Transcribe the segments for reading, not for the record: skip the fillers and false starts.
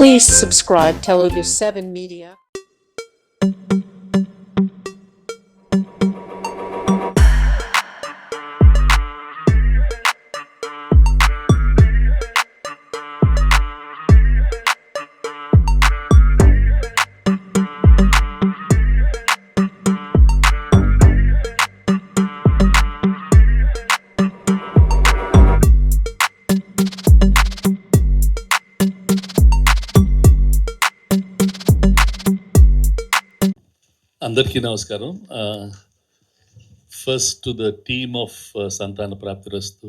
Please subscribe Telugu 7 Media. అందరికీ నమస్కారం. First to the team of Santhana Prapthirasthu,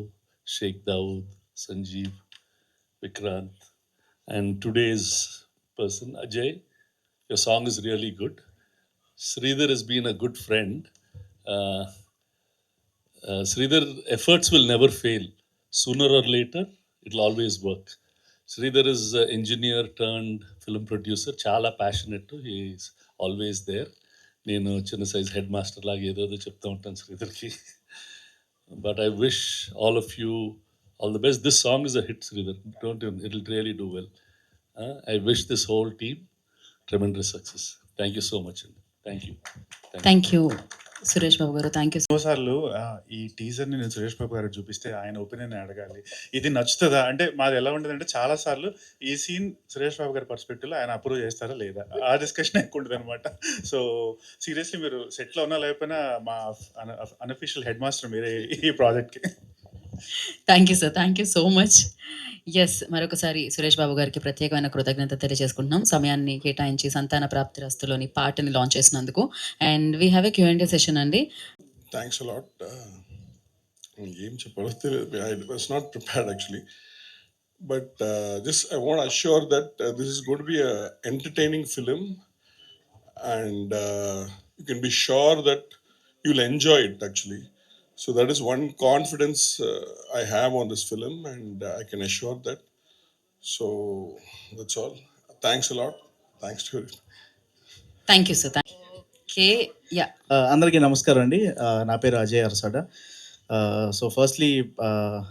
Sheikh Dawood, Sanjeev, Vikrant, and today's person Ajay. Your song is really good. Sridhar has been a good friend. Sridhar efforts will never fail. Sooner or later, it will always work. Sridhar is an engineer turned film producer. Chala passionate. He is always there. నేను చిన్న size head master లాగా ఏదో చెప్తూ ఉంటాను శ్రీధర్కి. But I wish all of you all the best. This song is a hit Sridhar. Don't it will really do well. I wish this whole team tremendous success. Thank you so much అండి. Thank you. Thank you Suresh Babu garu. Thank you. ఎన్నోసార్లు ఈ టీజర్ని నేను సురేష్ బాబు గారికి చూపిస్తే ఆయన opinion అడగాలి, ఇది నచ్చుతుందా అంటే మాది ఎలా ఉంటుంది అంటే చాలా సార్లు ఈ సీన్ సురేష్ బాబు గారి పర్స్పెక్టివ్లో ఆయన అప్రూవ్ చేస్తారా లేదా ఆ డిస్కషన్ ఎక్కువ ఉంటుంది అనమాట. సో సీరియస్లీ మీరు సెట్లో ఉన్నా లేకపోయినా మా అన్అఫీషియల్ హెడ్ మాస్టర్ మీరే ఈ ప్రాజెక్ట్కి. Thank you sir. Thank you so much. Yes, మరొకసారి సురేష్ బాబు గారికి ప్రత్యేకమైన కృతజ్ఞత తెలియజేసుకుంటున్నాం, సమయాన్ని కేటాయించి సంతాన ప్రాప్తిరస్తులోని పాటని లాంచ్ చేసినందుకు. And we have a Q&A session అండి. Thanks a lot. ఏం చెప్పాలో తెలియదు, I was not prepared actually, but just I want assure that this is going to be a entertaining film and you can be sure that you will enjoy it actually. So that is one confidence I have on this film, and I can assure that. So that's all. Thanks a lot. Thanks to you. Thank you sir. Okay, ya. అందరికీ నమస్కారం అండి. నా పేరు Ajay Arasada. So firstly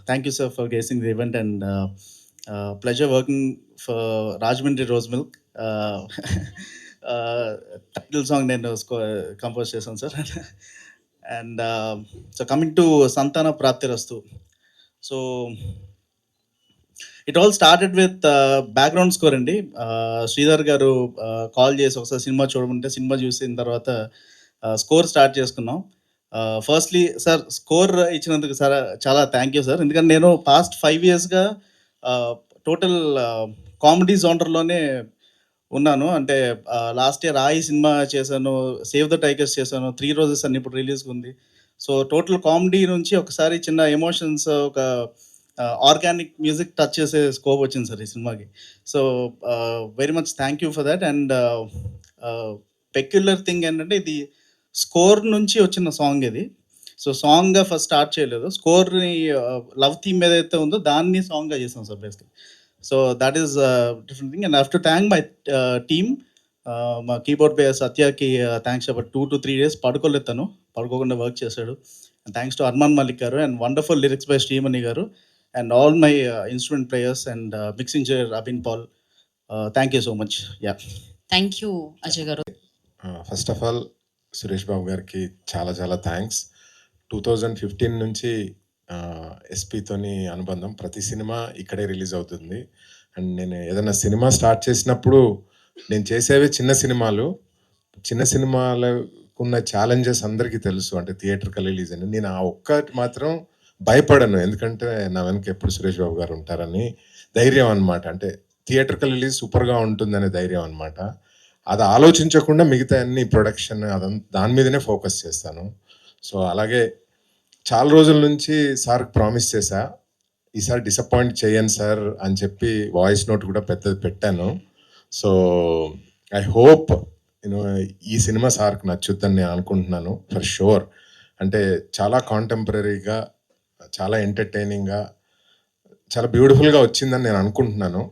thank you sir for gracing the event and pleasure working for Rajahmundry rose milk. Title song నేను compose చేశాను sir. And so coming to Santhana Prapthirasthu, so it all started with background score అండి. శ్రీధర్ గారు call చేసి ఒకసారి cinema చూడమంటే cinema చూసిన తర్వాత score start చేసుకున్నాం. Firstly sir score ఇచ్చినందుకు సార్ చాలా థ్యాంక్ యూ సార్. ఎందుకంటే నేను పాస్ట్ 5 yearsగా టోటల్ కామెడీ జోనర్లోనే ఉన్నాను. అంటే లాస్ట్ ఇయర్ ఆయి సినిమా చేశాను, సేవ్ ద టైగర్స్ చేశాను, 3 రోజెస్ అని ఇప్పుడు రిలీజ్గా ఉంది. సో టోటల్ కామెడీ నుంచి ఒకసారి చిన్న ఎమోషన్స్, ఒక ఆర్గానిక్ మ్యూజిక్ టచ్ చేసే స్కోప్ వచ్చింది సార్ ఈ సినిమాకి. So very much thank you for that. And peculiar thing ఏంటంటే ఇది స్కోర్ నుంచి వచ్చిన సాంగ్ ఇది. సో సాంగ్గా ఫస్ట్ స్టార్ట్ చేయలేదు, స్కోర్ని లవ్ థీమ్ ఏదైతే ఉందో దాన్ని సాంగ్గా చేసాం sir basically. So that is different thing. And I have to thank my team. మా కీబోర్డ్ ప్లేయర్ సత్యకి థ్యాంక్స్. అబౌట్ 2 to 3 days పడుకోలేదు, తను పడుకోకుండా వర్క్ చేశాడు. And thanks to Armaan Malik garu and wonderful lyrics by Sreemani garu and all my instrument players and mixing engineer Abhin Paul. Thank you so much. Ya, thank you Ajay garu. First of all Suresh Babu గారికి చాలా చాలా thanks. 2015 నుంచి ఎస్పీతోని అనుబంధం, ప్రతి సినిమా ఇక్కడే రిలీజ్ అవుతుంది. అండ్ నేను ఏదైనా సినిమా స్టార్ట్ చేసినప్పుడు నేను చేసేవి చిన్న సినిమాలు, చిన్న సినిమాలకు ఉన్న ఛాలెంజెస్ అందరికీ తెలుసు, అంటే థియేటర్కి రిలీజ్ అని. నేను ఆ ఒక్కటి మాత్రం భయపడను, ఎందుకంటే నా వెనక ఎప్పుడు సురేష్ బాబు గారు ఉంటారని ధైర్యం అనమాట. అంటే థియేటర్కి రిలీజ్ సూపర్గా ఉంటుందనే ధైర్యం అనమాట. అది ఆలోచించకుండా మిగతా అన్ని ప్రొడక్షన్ అదంతా దాని మీదనే ఫోకస్ చేస్తాను. సో అలాగే చాలా రోజుల నుంచి సార్కి ప్రామిస్ చేశా, ఈసారి డిసప్పాయింట్ చేయను సార్ అని చెప్పి వాయిస్ నోట్ కూడా పెద్దది పెట్టాను. సో ఐ హోప్ యూనో ఈ సినిమా సార్కి నచ్చుద్దని నేను అనుకుంటున్నాను ఫర్ షూర్. అంటే చాలా కాంటెంపరీగా, చాలా ఎంటర్టైనింగ్గా, చాలా బ్యూటిఫుల్గా వచ్చిందని నేను అనుకుంటున్నాను.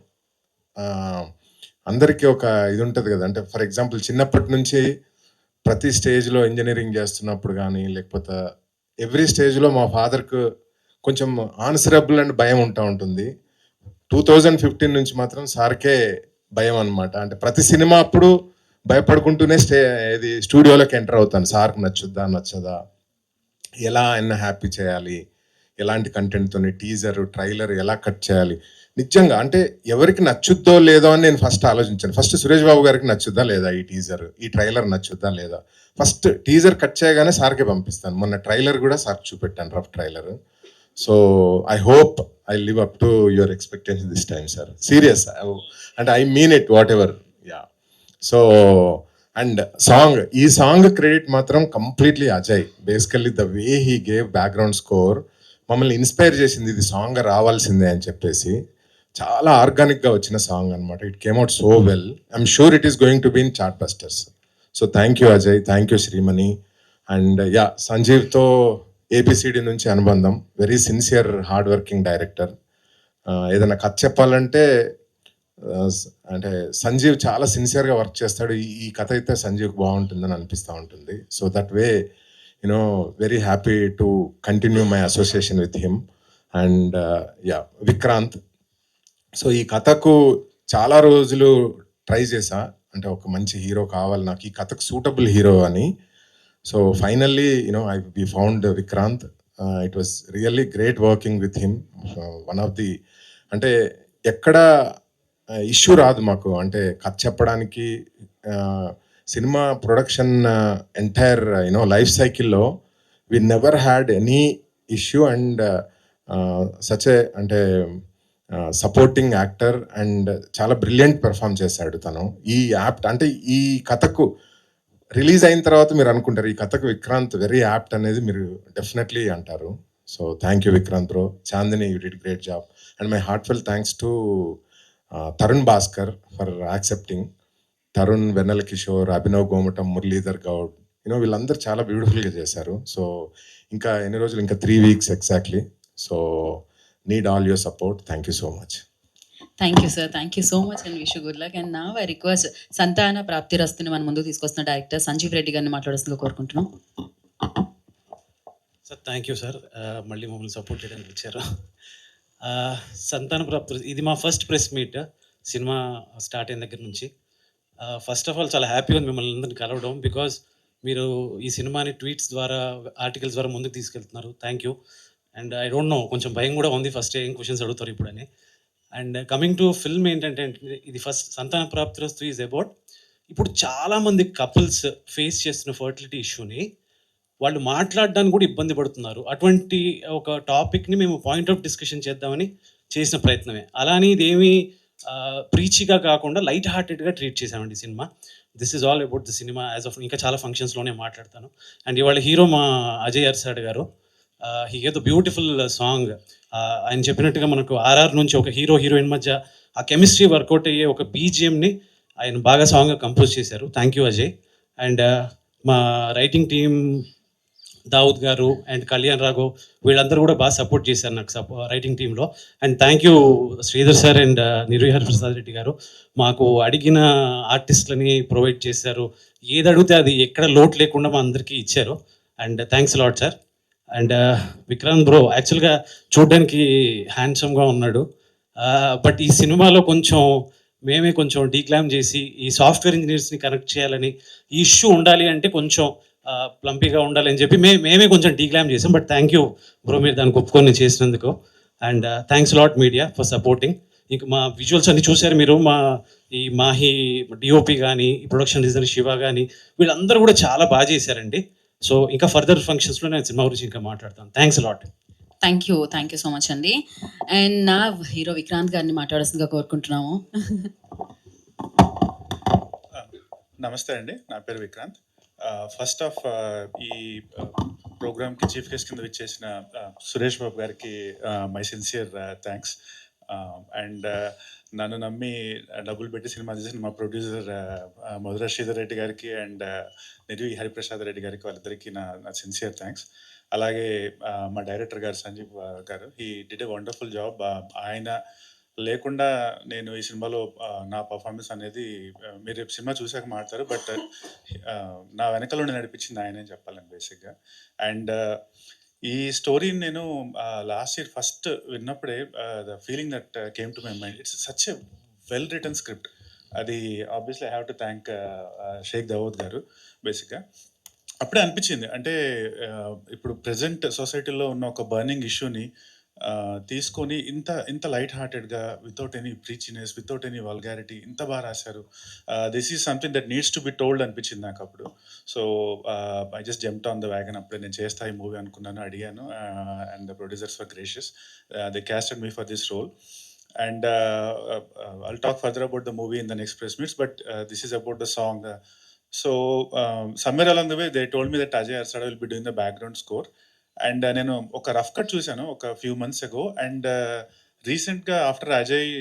అందరికీ ఒక ఇది ఉంటుంది కదా, అంటే ఫర్ ఎగ్జాంపుల్ చిన్నప్పటి నుంచి ప్రతి స్టేజ్లో ఇంజనీరింగ్ చేస్తున్నప్పుడు కానీ లేకపోతే ఎవ్రీ స్టేజ్లో మా ఫాదర్కు కొంచెం ఆన్సరబుల్ అండ్ భయం ఉంటుంది. 2015 నుంచి మాత్రం సార్కే భయం అనమాట. అంటే ప్రతి సినిమా అప్పుడు భయపడుకుంటూనే ఇది స్టూడియోలోకి ఎంటర్ అవుతాను. సార్కి నచ్చుద్దా నచ్చదా, ఎలా ఆయన హ్యాపీ చేయాలి, ఎలాంటి కంటెంట్తోని టీజర్ ట్రైలర్ ఎలా కట్ చేయాలి. నిజంగా అంటే ఎవరికి నచ్చుద్దో లేదో అని నేను ఫస్ట్ ఆలోచించాను. ఫస్ట్ సురేష్ బాబు గారికి నచ్చుద్దా లేదా ఈ టీజర్, ఈ ట్రైలర్ నచ్చుద్దా లేదా. ఫస్ట్ టీజర్ కట్ చేయగానే సార్కి పంపిస్తాను. మొన్న ట్రైలర్ కూడా సార్కి చూపెట్టాను, rough trailer. So I hope I live up to your expectation this time sir. Serious అంటే I mean it whatever. Ya. So and ఈ సాంగ్ క్రెడిట్ మాత్రం completely Ajay. Basically the way he gave background score మమ్మల్ని inspire చేసింది, ఇది song రావాల్సిందే అని చెప్పేసి. చాలా ఆర్గానిక్గా వచ్చిన సాంగ్ అనమాట. It came out so well. I'm sure it is going to be in chart busters. So thank you Ajay, thank you Sreemani. And ya, సంజీవ్తో ఏబిసిడి నుంచి అనుబంధం. Very sincere hard working director. ఏదైనా కథ చెప్పాలంటే అంటే సంజీవ్ చాలా సిన్సియర్గా వర్క్ చేస్తాడు. ఈ కథ అయితే సంజీవ్ బాగుంటుందని అనిపిస్తూ ఉంటుంది. So that way you know very happy to continue my association with him. And yeah, Vikrant. So ఈ కథకు చాలా రోజులు ట్రై చేశా, అంటే ఒక మంచి హీరో కావాలి నాకు, ఈ కథకు సూటబుల్ హీరో అని. So finally we found Vikrant. It was really great working with him. One of the అంటే ఎక్కడ ఇష్యూ రాదు మాకు, అంటే కథ చెప్పడానికి. సినిమా ప్రొడక్షన్ ఎంటైర్ లైఫ్ సైకిల్లో we never had any issue. And such a అంటే సపోర్టింగ్ యాక్టర్ అండ్ చాలా బ్రిలియంట్ పెర్ఫామ్ చేశాడు తను. ఈ యాప్ట్ అంటే ఈ కథకు రిలీజ్ అయిన తర్వాత మీరు అనుకుంటారు ఈ కథకు విక్రాంత్ వెరీ యాప్ట్ అనేది మీరు డెఫినెట్లీ అంటారు. So thank you Vikrant bro. Chandini, you did great job. And my heartfelt thanks to Tarun Bhascker for accepting. Tarun, Vennela Kishore, Abhinav Gomatam, Muralidhar Goud, వీళ్ళందరూ చాలా బ్యూటిఫుల్గా చేశారు. సో ఇంకా ఎన్ని రోజులు, ఇంకా 3 weeks exactly. So need all your support. Thank you so much. Thank you sir, thank you so much and wish good luck. And నా I request సంతాన ప్రాప్తి రస్తుని మన ముందుకు తీసుకొస్తున్న డైరెక్టర్ సంజీవ్ రెడ్డి గారిని మాట్లాడాల్సిందిగా కోరుకుంటున్నాం. సార్ థ్యాంక్ యూ సార్, మళ్ళీ మమ్మల్ని సపోర్ట్ చేయడానికి వచ్చారు. సంతాన ప్రాప్తి ఇది మా first press meet cinema start అయిన దగ్గర నుంచి. ఫస్ట్ ఆఫ్ ఆల్ చాలా హ్యాపీగా ఉంది మిమ్మల్ని అందరినీ కలవడం, బికాజ్ మీరు ఈ సినిమాని ట్వీట్స్ ద్వారా, ఆర్టికల్స్ ద్వారా ముందుకు తీసుకెళ్తున్నారు. Thank you. And I don't know, కొంచెం భయం కూడా ఉంది ఫస్ట్ ఏం క్వశ్చన్స్ అడుగుతారు ఇప్పుడని. అండ్ కమింగ్ టు ఫిల్మ్ ఏంటంటే, ఇది ఫస్ట్ సంతాన ప్రాప్తిరస్తు ఈజ్ అబౌట్, ఇప్పుడు చాలామంది కపుల్స్ ఫేస్ చేస్తున్న ఫర్టిలిటీ ఇష్యూని వాళ్ళు మాట్లాడడానికి కూడా ఇబ్బంది పడుతున్నారు. అటువంటి ఒక టాపిక్ని మేము పాయింట్ ఆఫ్ డిస్కషన్ చేద్దామని చేసిన ప్రయత్నమే. అలానే ఇదేమీ ప్రీచిగా కాకుండా లైట్ హార్టెడ్గా ట్రీట్ చేసామండి cinema. This is all about the cinema as of. ఇంకా చాలా ఫంక్షన్స్లోనే మాట్లాడతాను. అండ్ ఇవాళ హీరో మా అజయ్ అర్సాడ్ గారు. He gave the beautiful song. ఆయన చెప్పినట్టుగా మనకు ఆర్ఆర్ నుంచి ఒక హీరో హీరోయిన్ మధ్య ఆ కెమిస్ట్రీ వర్కౌట్ అయ్యే ఒక బీజిఎంని ఆయన బాగా సాంగ్గా కంపోజ్ చేశారు. Thank you Ajay. అండ్ మా రైటింగ్ టీమ్ దావుద్ గారు అండ్ కళ్యాణ్ రాఘవ్, వీళ్ళందరూ కూడా బాగా సపోర్ట్ చేశారు నాకు రైటింగ్ టీంలో. And thank you Sridhar sir and Nirvihar Prasad Reddy garu. మాకు అడిగిన ఆర్టిస్టులని ప్రొవైడ్ చేశారు. ఏది అడిగితే అది ఎక్కడ లోటు లేకుండా మా అందరికీ ఇచ్చారు. And thanks lot sir. And Vikrant bro యాక్చువల్గా చూడడానికి హ్యాండ్సమ్గా ఉన్నాడు, బట్ ఈ సినిమాలో మేమే కొంచెం డీక్లామ్ చేసి ఈ సాఫ్ట్వేర్ ఇంజనీర్స్ని కనెక్ట్ చేయాలని, ఈ ఇష్యూ ఉండాలి అంటే కొంచెం ప్లంపీగా ఉండాలి అని చెప్పి మేమే కొంచెం డీక్లామ్ చేసాం. బట్ థ్యాంక్ యూ బ్రో, మీరు దానికి ఒప్పుకొని చేసినందుకు. And thanks lot media for supporting. ఇంకా మా విజువల్స్ అన్ని చూశారు మీరు. ఈ మాహి డిఓపి కానీ, ఈ ప్రొడక్షన్ డిజైనర్ శివ కానీ, వీళ్ళందరూ కూడా చాలా బాగా చేశారండి. సో ఇంకా ఫర్దర్ ఫంక్షన్స్లో నేను సినిమా గురించి ఇంకా మాట్లాడతాను. Thanks lot. Thank you so much అండి. అండ్ నా హీరో విక్రాంత్ గారిని మాట్లాడాల్సిందిగా కోరుకుంటున్నాము. నమస్తే అండి, నా పేరు విక్రాంత్. ఫస్ట్ ఆఫ్ ఈ ప్రోగ్రామ్కి చీఫ్ గెస్ట్ కింద విచ్చేసిన సురేష్ బాబు గారికి మై సిన్సియర్ థ్యాంక్స్. అండ్ నన్ను నమ్మి డబ్బులు పెట్టి సినిమా చేసిన మా ప్రొడ్యూసర్ మధుర శ్రీధర్ రెడ్డి గారికి అండ్ నిర్వి హరిప్రసాద్ రెడ్డి గారికి, వాళ్ళిద్దరికీ నా సిన్సియర్ థ్యాంక్స్. అలాగే మా డైరెక్టర్ గారు సంజీవ్ గారు, he did a wonderful job. ఆయన లేకుండా నేను ఈ సినిమాలో నా పర్ఫార్మెన్స్ అనేది మీరు రేపు సినిమా చూసాక మాట్లాడతారు, బట్ నా వెనకలో నడిపించింది ఆయనే చెప్పాలని బేసిక్గా. అండ్ ఈ స్టోరీని నేను లాస్ట్ ఇయర్ ఫస్ట్ విన్నప్పుడే the feeling that came to my mind, it's such a well written script. అది obviously I have to thank Sheikh Dawood garu బేసిక్గా. అప్పుడే అనిపించింది అంటే ఇప్పుడు ప్రజెంట్ సొసైటీలో ఉన్న ఒక బర్నింగ్ ఇష్యూని తీసుకొని ఇంత ఇంత లైట్ హార్టెడ్గా without any preachiness, without any vulgarity ఇంత బాగా రాశారు. This is something that needs to be told అనిపించింది నాకు అప్పుడు. So I just jumped on the wagon. అప్పుడే నేను చేస్తా ఈ మూవీ అనుకున్నాను, అడిగాను. And the producers for gracious, they casted me for this role. And I'll talk further about the movie in the next press meets, but this is about the song. So somewhere along the way, they told me that Ajay Arsada will be doing the background score. And నేను ఒక rough cut చూశాను ఒక few months ago. And రీసెంట్గా after Ajay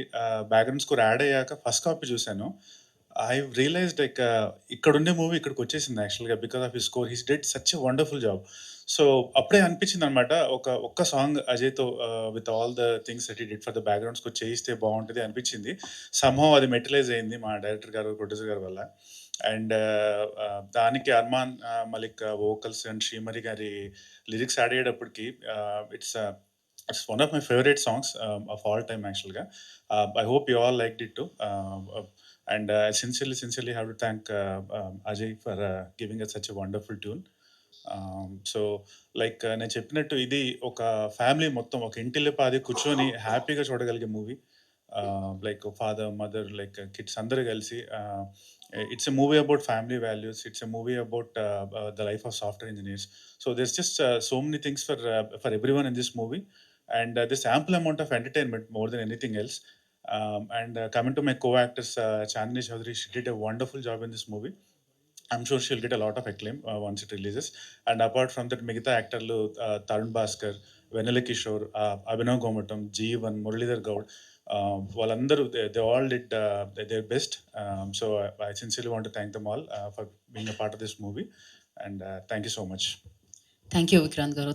background score add అయ్యాక first copy చూశాను. I realize like ఇక్కడ ఉండే movie ఇక్కడికి వచ్చేసింది యాక్చువల్గా because of his score. His did such a wonderful job. So అప్పుడే అనిపించింది అనమాట, ఒక్క సాంగ్ అజయ్తో with all the things that he did for the background score చేయిస్తే బాగుంటుంది అనిపించింది. సమ్హౌ అది మెటలైజ్ అయింది మా డైరెక్టర్ గారు, ప్రొడ్యూసర్ గారి వల్ల. అండ్ దానికి అర్మాన్ మలిక్ వోకల్స్ అండ్ శ్రీమరి గారి లిరిక్స్ యాడ్ అయ్యేటప్పటికి it's one of my favourite songs of all time యాక్చువల్గా. I hope you all like it too. And I sincerely have to thank Ajay for giving us such a wonderful tune. So like నేను చెప్పినట్టు ఇది ఒక family మొత్తం ఒక ఇంటిల్లిపాది కూర్చొని హ్యాపీగా చూడగలిగే movie. Like father, mother, like kids అందరూ కలిసి. It's a movie about family values. It's a movie about the life of software engineers. So there's just so many things for everyone in this movie, and this ample amount of entertainment more than anything else. And coming to my co-actors, Chandni Chaudhary, she did a wonderful job in this movie. I'm sure she'll get a lot of acclaim once it releases. And apart from that, మిగతా యాక్టర్లు తరుణ్ భాస్కర్, వెన్నెల కిషోర్, అభినవ్ గోమటం, జీవన్, మురళీధర్ గౌడ్, వాళ్ళందరూ they all did their best. So I sincerely want to thank them all for being a part of this movie. And thank you so much. Thank you Vikrant గారు.